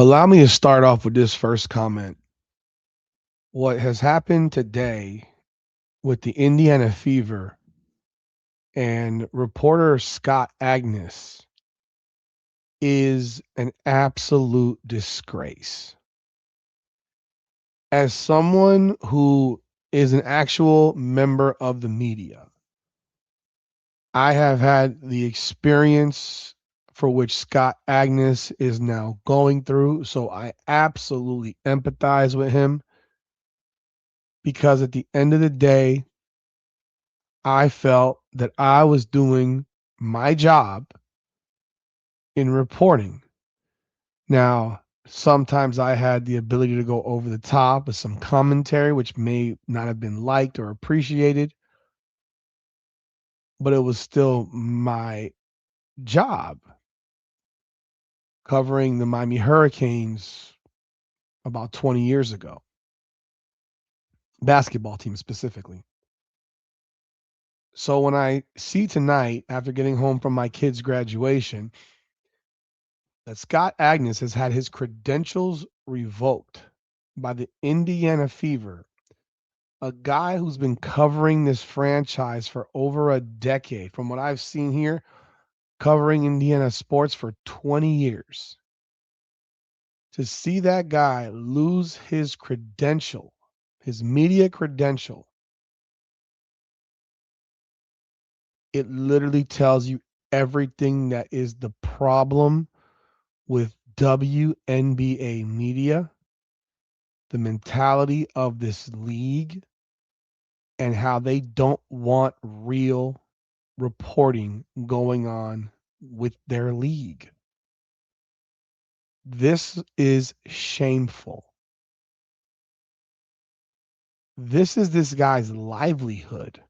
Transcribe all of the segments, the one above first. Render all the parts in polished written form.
Allow me to start off with this first comment. What has happened today with the Indiana Fever and reporter Scott Agness is an absolute disgrace. As someone who is an actual member of the media, I have had the experience for which Scott Agness is now going through, so I absolutely empathize with him because at the end of the day, I felt that I was doing my job in reporting. Now, sometimes I had the ability to go over the top with some commentary, which may not have been liked or appreciated, but it was still my job covering the Miami Hurricanes about 20 years ago, basketball team specifically. So when I see tonight, after getting home from my kid's graduation, that Scott Agness has had his credentials revoked by the Indiana Fever, a guy who's been covering this franchise for over a decade, from what I've seen here, covering Indiana sports for 20 years. To see that guy lose his credential, his media credential, it literally tells you everything that is the problem with WNBA media, the mentality of this league, and how they don't want real reporting going on with their league. This is shameful. This is this guy's livelihood.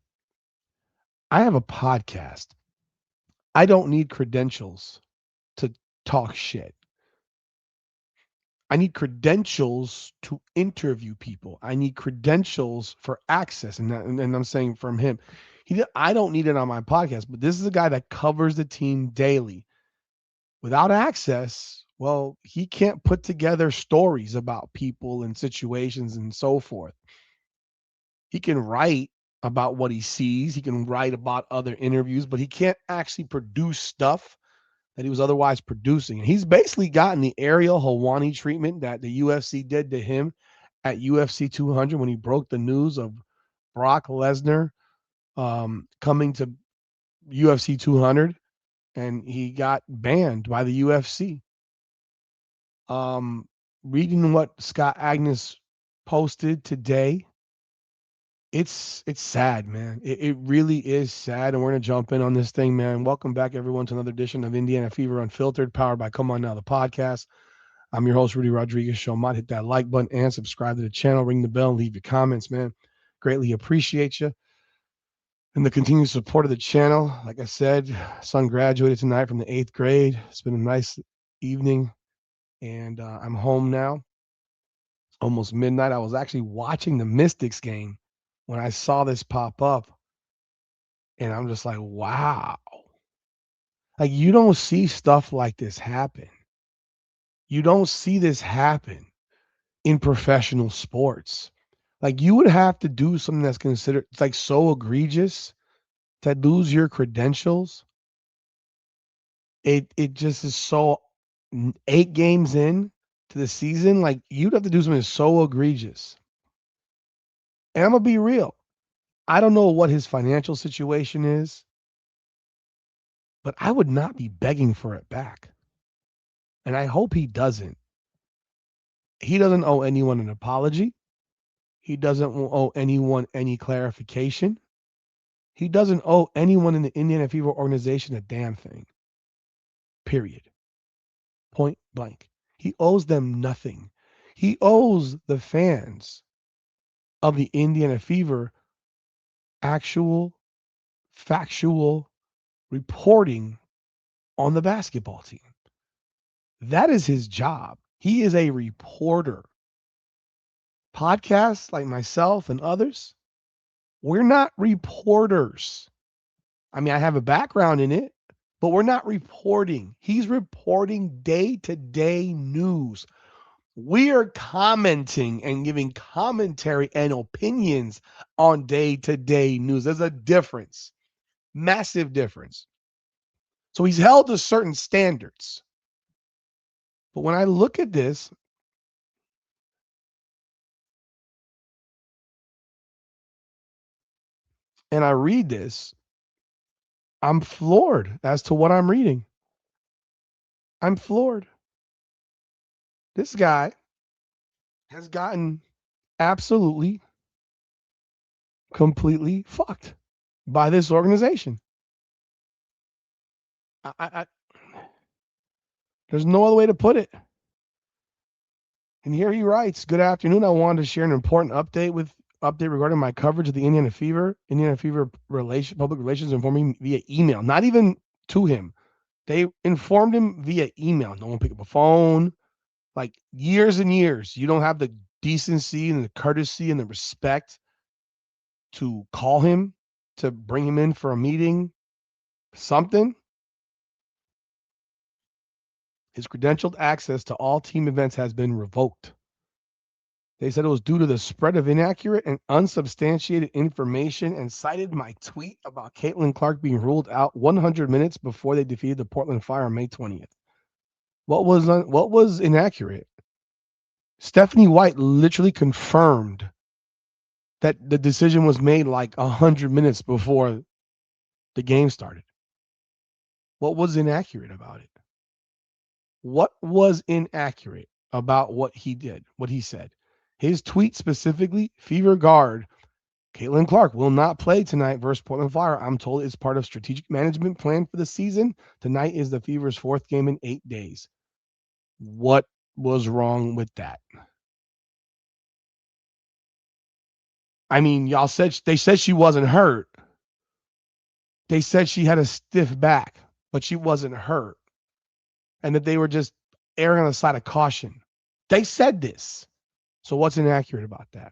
I have a podcast. I don't need credentials to talk shit. I need credentials to interview people. I need credentials for access. And I'm saying from him, I don't need it on my podcast, but this is a guy that covers the team daily. Without access, well, he can't put together stories about people and situations and so forth. He can write about what he sees, he can write about other interviews, but he can't actually produce stuff that he was otherwise producing. And he's basically gotten the Ariel Helwani treatment that the UFC did to him at UFC 200 when he broke the news of Brock Lesnar coming to UFC 200, and he got banned by the UFC. Um, Reading what Scott Agness posted today, it's sad, man. It really is sad, and we're gonna jump in on this thing, man. Welcome back, everyone, to another edition of Indiana Fever Unfiltered, powered by Come On Now, the podcast. I'm your host, Rudy Rodriguez. Show might hit that like button and subscribe to the channel. Ring the bell and leave your comments, man. Greatly appreciate you and the continued support of the channel. Like I said, son graduated tonight from the 8th grade. It's been a nice evening, and I'm home now. Almost midnight. I was actually watching the Mystics game when I saw this pop up, and I'm just like, wow. Like, you don't see stuff like this happen. You don't see this happen in professional sports. Like, you would have to do something that's considered like so egregious to lose your credentials. It just is so 8 games in to the season. Like, you'd have to do something so egregious. And I'm gonna be real. I don't know what his financial situation is, but I would not be begging for it back. And I hope he doesn't. He doesn't owe anyone an apology. He doesn't owe anyone any clarification. He doesn't owe anyone in the Indiana Fever organization a damn thing. Period. Point blank. He owes them nothing. He owes the fans of the Indiana Fever actual, factual reporting on the basketball team. That is his job. He is a reporter. Podcasts like myself and others, we're not reporters. I mean, I have a background in it, but we're not reporting. He's reporting day-to-day news We are commenting and giving commentary and opinions on day-to-day news. There's a difference, massive difference. So he's held to certain standards. But when I look at this, and I read this, I'm floored as to what I'm reading. I'm floored. This guy has gotten absolutely, completely fucked by this organization. I there's no other way to put it. And here he writes, "Good afternoon. I wanted to share an important update regarding my coverage of the Indiana Fever. Public relations informed me via email, not even to him. They informed him via email. No one picked up a phone. Like years and years, you don't have the decency and the courtesy and the respect to call him, to bring him in for a meeting, something. His credentialed access to all team events has been revoked. They said it was due to the spread of inaccurate and unsubstantiated information and cited my tweet about Caitlin Clark being ruled out 100 minutes before they defeated the Portland Fire on May 20th. What was inaccurate? Stephanie White literally confirmed that the decision was made like 100 minutes before the game started. What was inaccurate about it? What was inaccurate about what he did, what he said? His tweet specifically, Fever guard Caitlin Clark will not play tonight versus Portland Fire. I'm told it's part of strategic management plan for the season. Tonight is the Fever's 4th game in 8 days. What was wrong with that? I mean, they said she wasn't hurt. They said she had a stiff back, but she wasn't hurt. And that they were just erring on the side of caution. They said this. So what's inaccurate about that?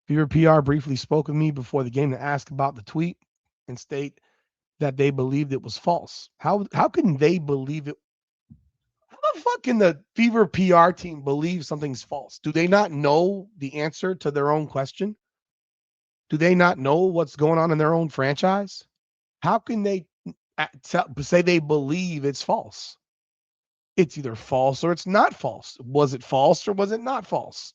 Fever PR briefly spoke with me before the game to ask about the tweet and state that they believed it was false. How can they believe it? How the fuck can the Fever PR team believe something's false? Do they not know the answer to their own question? Do they not know what's going on in their own franchise? How can they say they believe it's false? It's either false or it's not false. Was it false or was it not false?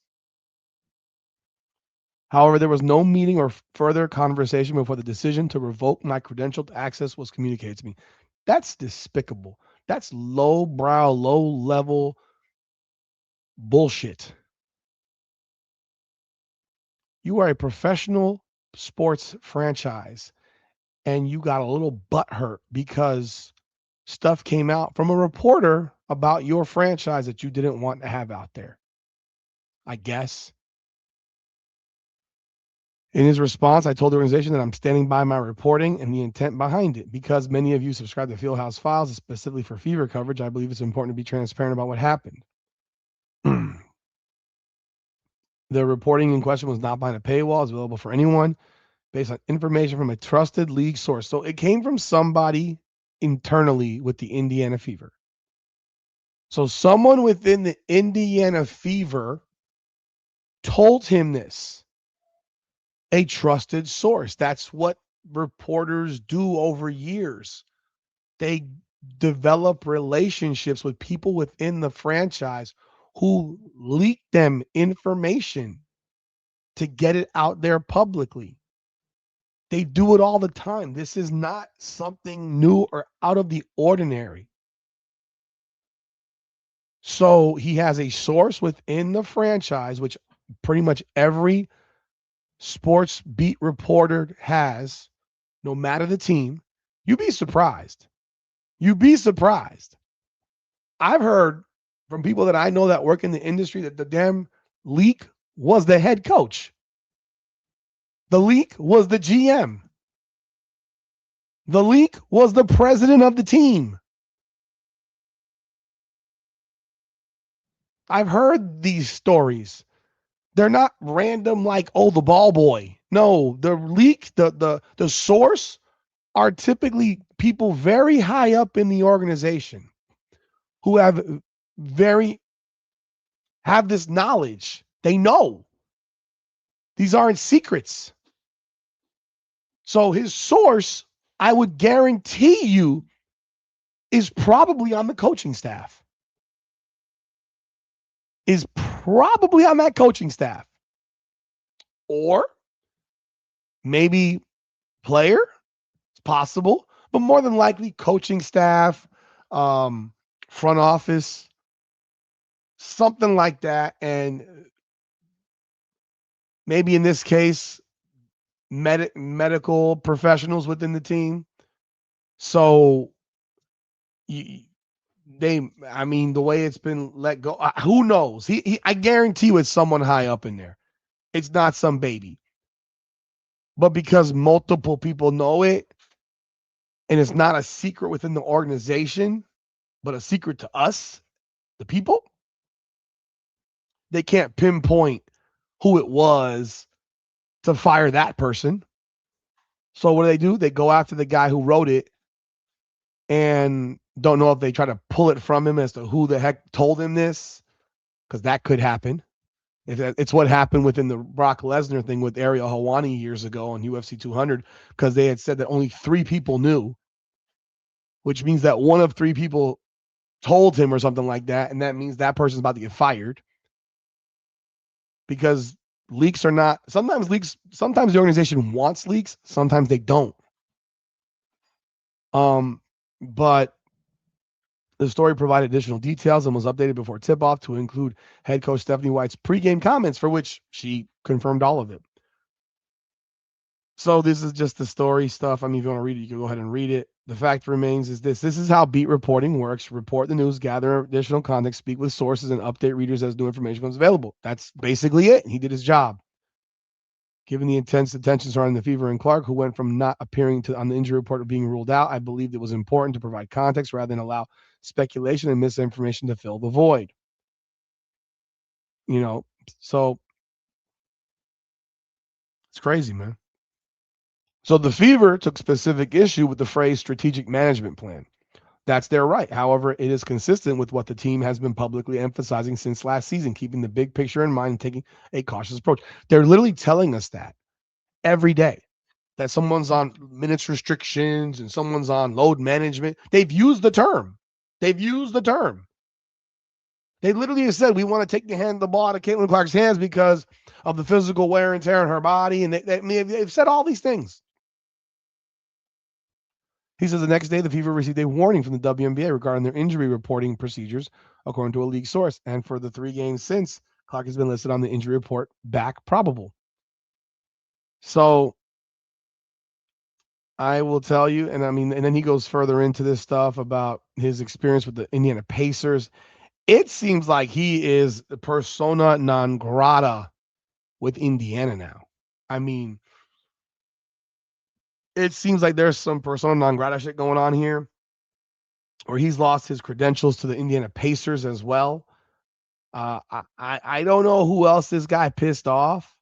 However, there was no meeting or further conversation before the decision to revoke my credentialed access was communicated to me. That's despicable. That's low-brow, low-level bullshit. You are a professional sports franchise, and you got a little butthurt because stuff came out from a reporter about your franchise that you didn't want to have out there. I guess. In his response, I told the organization that I'm standing by my reporting and the intent behind it. Because many of you subscribe to Fieldhouse Files, specifically for Fever coverage, I believe it's important to be transparent about what happened. The reporting in question was not behind a paywall. It's available for anyone based on information from a trusted league source. So it came from somebody internally with the Indiana Fever. So someone within the Indiana Fever told him this. A trusted source. That's what reporters do over years. They develop relationships with people within the franchise who leak them information to get it out there publicly. They do it all the time. This is not something new or out of the ordinary. So he has a source within the franchise, which pretty much every sports beat reporter has, no matter the team. You'd be surprised. You'd be surprised. I've heard from people that I know that work in the industry that the damn leak was the head coach. The leak was the GM. The leak was the president of the team. I've heard these stories. They're not random like, oh, the ball boy. No, the leak, the source are typically people very high up in the organization who have very have this knowledge. They know. These aren't secrets. So his source, I would guarantee you, is probably on the coaching staff. Is probably on that coaching staff. Or maybe player, it's possible, but more than likely coaching staff, front office, something like that. And maybe in this case, medical professionals within the team. So I mean, the way it's been let go, who knows? I guarantee you it's someone high up in there. It's not some baby. But because multiple people know it, and it's not a secret within the organization, but a secret to us, the people, they can't pinpoint who it was to fire that person. So what do? They go after the guy who wrote it and don't know if they try to pull it from him as to who the heck told him this, because that could happen. It's what happened within the Brock Lesnar thing with Ariel Helwani years ago on UFC 200, because they had said that only 3 people knew, which means that one of 3 people told him or something like that, and that means that person's about to get fired. Because leaks are not, sometimes the organization wants leaks, sometimes they don't. But the story provided additional details and was updated before tip-off to include head coach Stephanie White's pregame comments, for which she confirmed all of it. So this is just the story stuff. I mean, if you want to read it, you can go ahead and read it. The fact remains is this. This is how beat reporting works. Report the news, gather additional context, speak with sources, and update readers as new information becomes available. That's basically it. He did his job. Given the intense attention surrounding the fever and Clark, who went from not appearing on the injury report to being ruled out, I believed it was important to provide context rather than allow speculation and misinformation to fill the void. So it's crazy, man. So the Fever took specific issue with the phrase strategic management plan. That's their right. However, it is consistent with what the team has been publicly emphasizing since last season, keeping the big picture in mind and taking a cautious approach. They're literally telling us that every day, that someone's on minutes restrictions and someone's on load management. They've used the term. They literally have said, we want to take the ball out of Caitlin Clark's hands because of the physical wear and tear on her body. And they've said all these things. He says the next day, the Fever received a warning from the WNBA regarding their injury reporting procedures, according to a league source. And for the 3 games since, Clark has been listed on the injury report back probable. So I will tell you, and then he goes further into this stuff about his experience with the Indiana Pacers. It seems like he is persona non grata with Indiana now. I mean, it seems like there's some persona non grata shit going on here, or he's lost his credentials to the Indiana Pacers as well. I don't know who else this guy pissed off,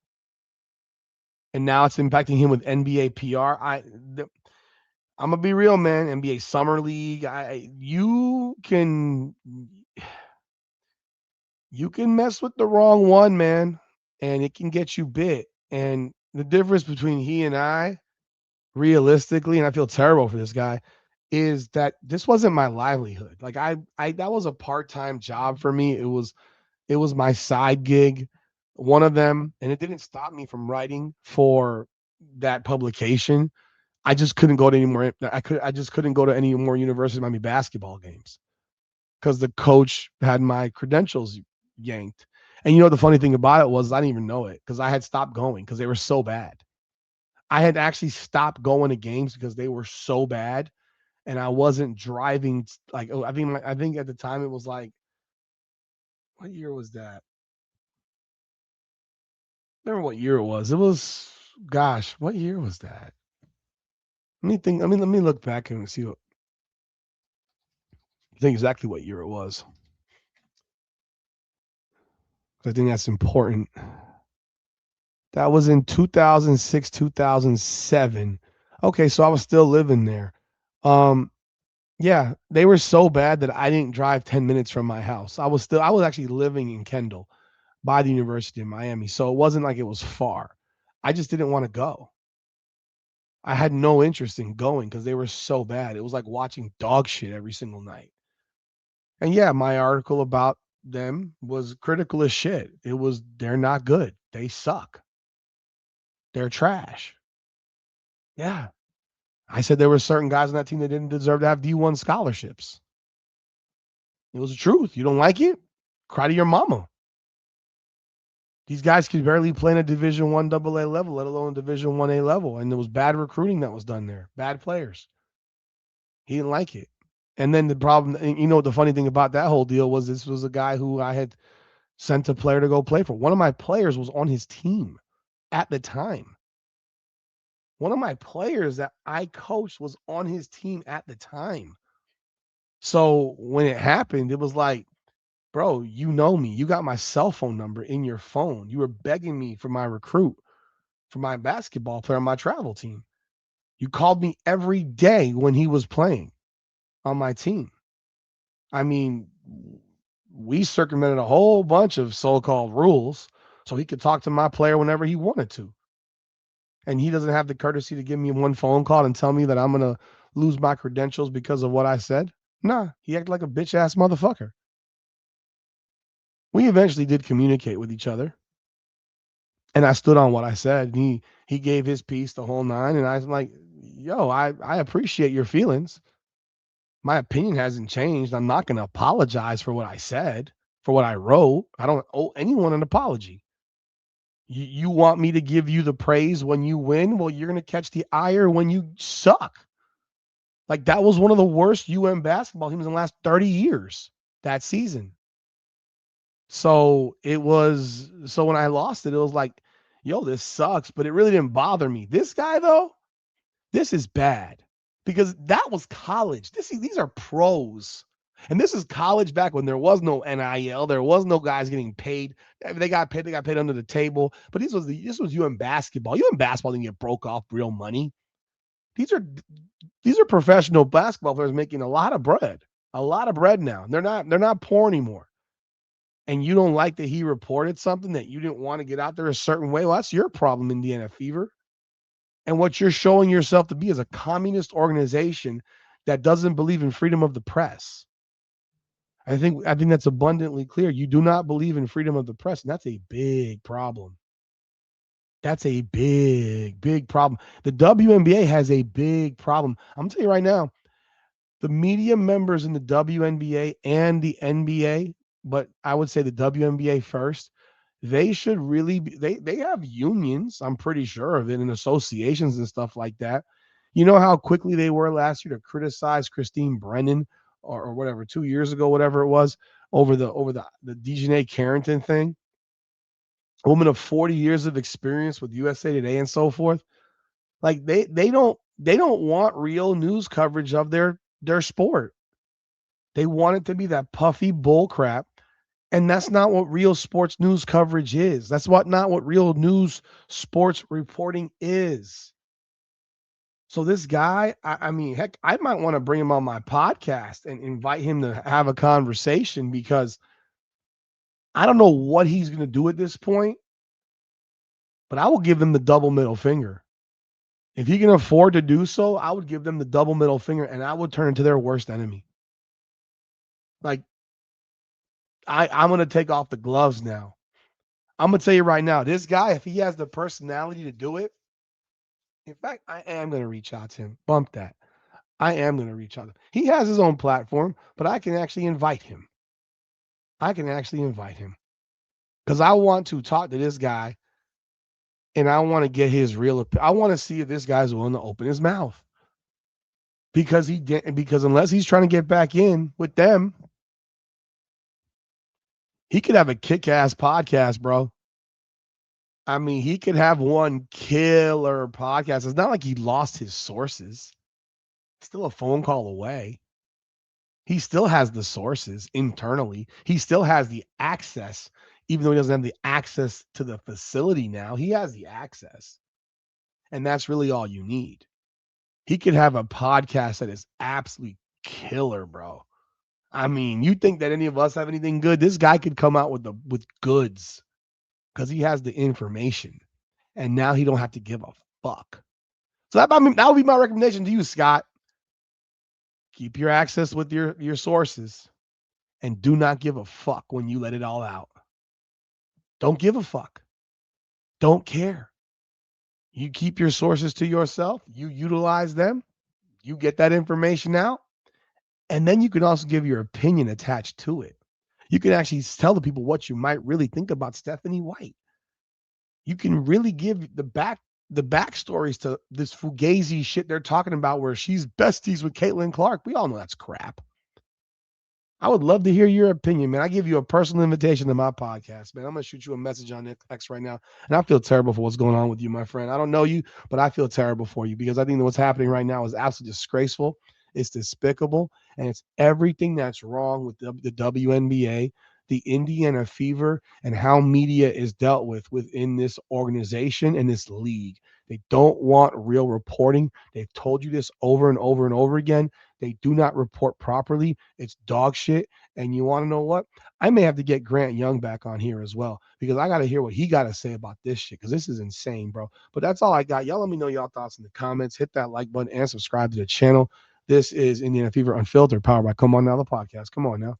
and now it's impacting him with NBA PR. I'm gonna be real, man. NBA Summer League. You can mess with the wrong one, man, and it can get you bit. And the difference between he and I, realistically, and I feel terrible for this guy, is that this wasn't my livelihood. Like I that was a part-time job for me. It was my side gig, one of them, and it didn't stop me from writing for that publication. I just couldn't go to any more. I just couldn't go to any more University of Miami basketball games because the coach had my credentials yanked. And the funny thing about it was I didn't even know it because I had stopped going because they were so bad. I had actually stopped going to games because they were so bad, and I wasn't driving. Like, I think at the time it was like, what year was that? Remember what year it was? It was, gosh, what year was that? Let me think. Let me look back and see what. I think exactly what year it was. I think that's important. That was in 2006, 2007. Okay, so I was still living there. Yeah, they were so bad that I didn't drive 10 minutes from my house. I was actually living in Kendall by the University of Miami, so it wasn't like it was far. I just didn't want to go. I had no interest in going because they were so bad. It was like watching dog shit every single night. And yeah, my article about them was critical as shit. It was they're not good. They suck. They're trash. Yeah. I said there were certain guys on that team that didn't deserve to have D1 scholarships. It was the truth. You don't like it? Cry to your mama. These guys could barely play in a Division One AA level, let alone Division One A level. And there was bad recruiting that was done there. Bad players. He didn't like it. And then the problem, and you know what the funny thing about that whole deal was, this was a guy who I had sent a player to go play for. One of my players was on his team at the time. One of my players that I coached was on his team at the time. So when it happened, it was like, bro, you know me. You got my cell phone number in your phone. You were begging me for my recruit, for my basketball player on my travel team. You called me every day when he was playing on my team. I mean, we circumvented a whole bunch of so-called rules so he could talk to my player whenever he wanted to. And he doesn't have the courtesy to give me one phone call and tell me that I'm going to lose my credentials because of what I said. Nah, he acted like a bitch ass motherfucker. We eventually did communicate with each other, and I stood on what I said. And he gave his piece the whole nine, and I was like, yo, I appreciate your feelings. My opinion hasn't changed. I'm not going to apologize for what I said, for what I wrote. I don't owe anyone an apology. You want me to give you the praise when you win? Well, you're going to catch the ire when you suck. Like, that was one of the worst basketball teams in the last 30 years that season. So when I lost it, it was like, yo, this sucks, but it really didn't bother me. This guy, though, this is bad because that was college. These are pros. And this is college back when there was no NIL, there was no guys getting paid. They got paid under the table. But this was basketball. Basketball didn't get broke off real money. These are professional basketball players making a lot of bread now. They're not poor anymore. And you don't like that he reported something that you didn't want to get out there a certain way. Well, that's your problem, Indiana Fever. And what you're showing yourself to be is a communist organization that doesn't believe in freedom of the press. I think that's abundantly clear. You do not believe in freedom of the press, and that's a big problem. That's a big problem. The WNBA has a big problem. I'm gonna tell you right now, the media members in the WNBA and the NBA, but I would say the WNBA first, they should really be, they have unions, I'm pretty sure of it, and associations and stuff like that. You know how quickly they were last year to criticize Christine Brennan or whatever, 2 years ago, whatever it was, over the Dejanay Carrington thing. A woman of 40 years of experience with USA Today and so forth. Like they don't want real news coverage of their sport. They want it to be that puffy bull crap. And that's not what real sports news coverage is. That's not what real news sports reporting is. So this guy, I mean, heck, I might want to bring him on my podcast and invite him to have a conversation because I don't know what he's going to do at this point, but I will give them the double middle finger. If he can afford to do so, I would give them the double middle finger and I would turn into their worst enemy. Like, I'm going to take off the gloves now. I'm going to tell you right now, this guy, if he has the personality to do it, in fact, I am going to reach out to him. Bump that. I am going to reach out to him. He has his own platform, but I can actually invite him. Because I want to talk to this guy and I want to get his I want to see if this guy's willing to open his mouth. Because unless he's trying to get back in with them, he could have a kick-ass podcast, bro. I mean, he could have one killer podcast. It's not like he lost his sources. Still a phone call away. He still has the sources internally. He still has the access, even though he doesn't have the access to the facility now. He has the access. And that's really all you need. He could have a podcast that is absolutely killer, bro. I mean, you think that any of us have anything good? This guy could come out with goods because he has the information, and now he don't have to give a fuck. So that would be my recommendation to you, Scott. Keep your access with your sources, and do not give a fuck when you let it all out. Don't give a fuck. Don't care. You keep your sources to yourself. You utilize them. You get that information out, and then you can also give your opinion attached to it. You can actually tell the people what you might really think about Stephanie White. You can really give the backstories to this fugazi shit they're talking about where she's besties with Caitlin Clark. We all know that's crap. I would love to hear your opinion, man. I give you a personal invitation to my podcast, man. I'm gonna shoot you a message on X right now, and I feel terrible for what's going on with you, my friend. I don't know you, but I feel terrible for you because I think that what's happening right now is absolutely disgraceful. It's despicable, and it's everything that's wrong with the WNBA, the Indiana Fever, and how media is dealt with within this organization and this league. They don't want real reporting. They've told you this over and over and over again. They do not report properly. It's dog shit. And you want to know what? I may have to get Grant Young back on here as well because I got to hear what he got to say about this shit because this is insane, bro. But that's all I got. Y'all let me know y'all thoughts in the comments. Hit that like button and subscribe to the channel. This is Indiana Fever Unfiltered, powered by Come On Now, the podcast. Come on now.